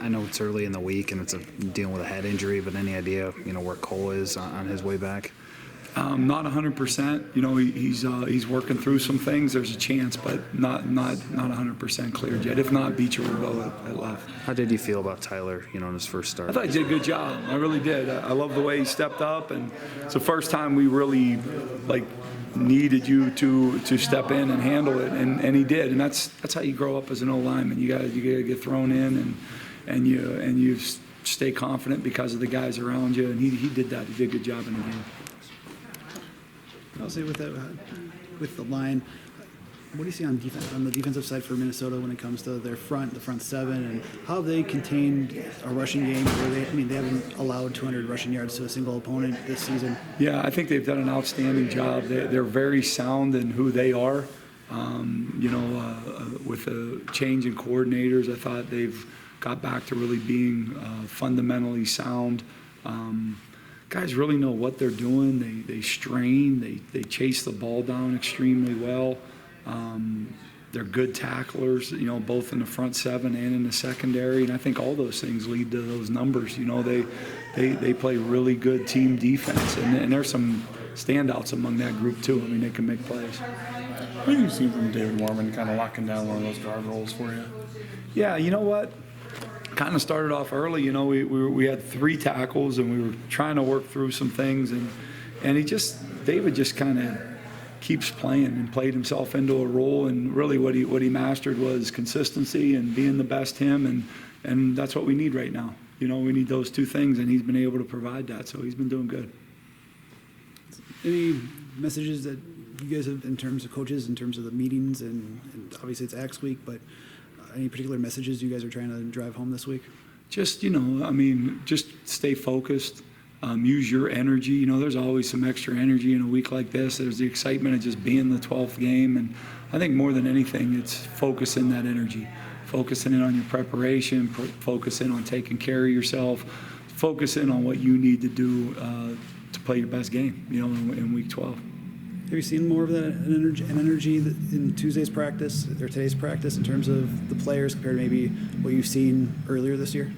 I know it's early in the week and it's dealing with a head injury, but any idea, where Cole is on his way back? Not 100%. He's working through some things. There's a chance, but not 100% cleared yet. If not, Beecher will go at left. How did you feel about Tyler, in his first start? I thought he did a good job. I really did. I love the way he stepped up, and it's the first time we really needed you to step in and handle it, and he did. And that's how you grow up as an O-lineman. You got to get thrown in, and you stay confident because of the guys around you. And he did that. He did a good job in the game. I'll say with the line, what do you see on the defensive side for Minnesota when it comes to their the front seven, and how have they contained a rushing game where they haven't allowed 200 rushing yards to a single opponent this season? Yeah, I think they've done an outstanding job. They're very sound in who they are. With the change in coordinators, I thought they've got back to really being fundamentally sound. Guys really know what they're doing. They strain. They chase the ball down extremely well. They're good tacklers, both in the front seven and in the secondary. And I think all those things lead to those numbers. They play really good team defense. And there's some standouts among that group, too. I mean, they can make plays. What have you seen from David Mormon kind of locking down one of those guard roles for you? Yeah, you know what? Kind of started off early. We had 3 tackles, and we were trying to work through some things. And David just kind of keeps playing and played himself into a role, and really what he mastered was consistency and being the best him, and that's what we need right now. We need those 2 things, and he's been able to provide that, so he's been doing good. Any messages that you guys have in terms of coaches, in terms of the meetings, and obviously it's Axe Week, but any particular messages you guys are trying to drive home this week? Just, just stay focused. Use your energy. There's always some extra energy in a week like this. There's the excitement of just being the 12th game. And I think more than anything, it's focusing that energy, focusing in on your preparation, focusing on taking care of yourself, focusing on what you need to do to play your best game, in week 12. Have you seen more of that energy in Tuesday's practice or today's practice in terms of the players compared to maybe what you've seen earlier this year?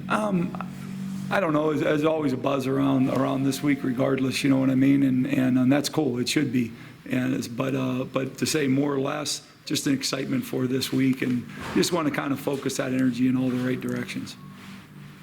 I don't know. There's always a buzz around this week, regardless. You know what I mean? And that's cool. It should be. But to say more or less, just an excitement for this week, and just want to kind of focus that energy in all the right directions.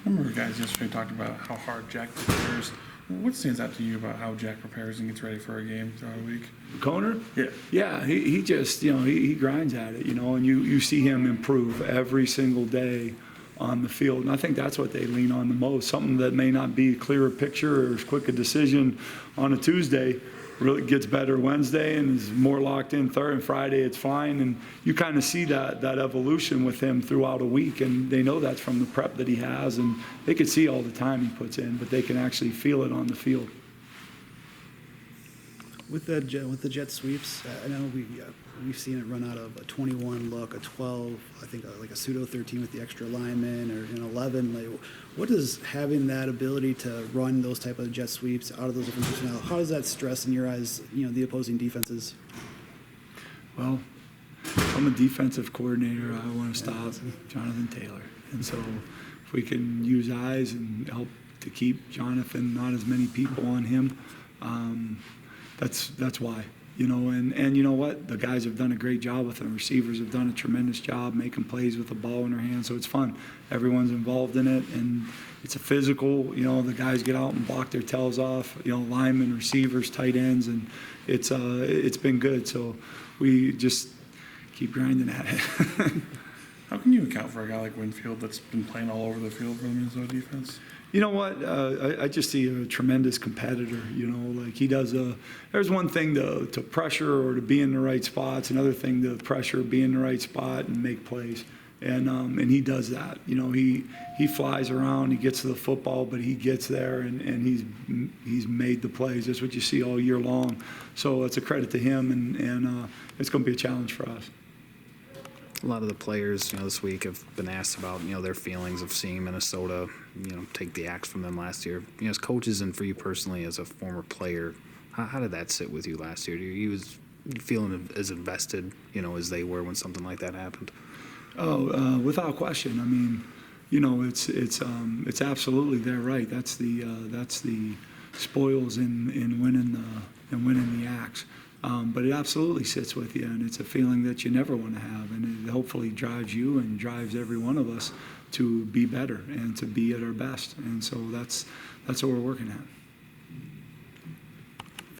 I remember guys yesterday talked about how hard Jack prepares. What stands out to you about how Jack prepares and gets ready for a game throughout the week? Conner? Yeah. Yeah, he just, he grinds at it, and you see him improve every single day on the field. And I think that's what they lean on the most. Something that may not be a clearer picture or as quick a decision on a Tuesday really gets better Wednesday and is more locked in Thursday, and Friday it's fine. And you kind of see that evolution with him throughout a week, and they know that's from the prep that he has, and they can see all the time he puts in, but they can actually feel it on the field. With the jet sweeps, I know we've seen it run out of a 21 look, a 12, I think like a pseudo 13 with the extra lineman, or an 11. What does having that ability to run those type of jet sweeps out of those different personnel, how does that stress in your eyes, the opposing defenses? Well, if I'm a defensive coordinator, I want to stop Jonathan Taylor. And so if we can use eyes and help to keep Jonathan, not as many people on him, that's why. And you know what? The guys have done a great job with them. Receivers have done a tremendous job making plays with the ball in their hands, so it's fun. Everyone's involved in it, and it's a physical. The guys get out and block their tails off. Linemen, receivers, tight ends, and it's been good. So we just keep grinding at it. How can you account for a guy like Winfield that's been playing all over the field for the Minnesota defense? You know what? I just see a tremendous competitor. He does there's one thing to pressure or to be in the right spots, another thing to pressure, be in the right spot, and make plays. And he does that. He flies around, he gets to the football, but he gets there, and he's made the plays. That's what you see all year long. So it's a credit to him, and it's going to be a challenge for us. A lot of the players, this week have been asked about, their feelings of seeing Minnesota, take the axe from them last year. As coaches and for you personally as a former player, how did that sit with you last year? You feeling as invested, as they were when something like that happened? Oh, without question. I mean, it's absolutely there, right? That's the spoils in winning the axe. But it absolutely sits with you, and it's a feeling that you never want to have, and it hopefully drives you and drives every one of us to be better and to be at our best. And so that's what we're working at.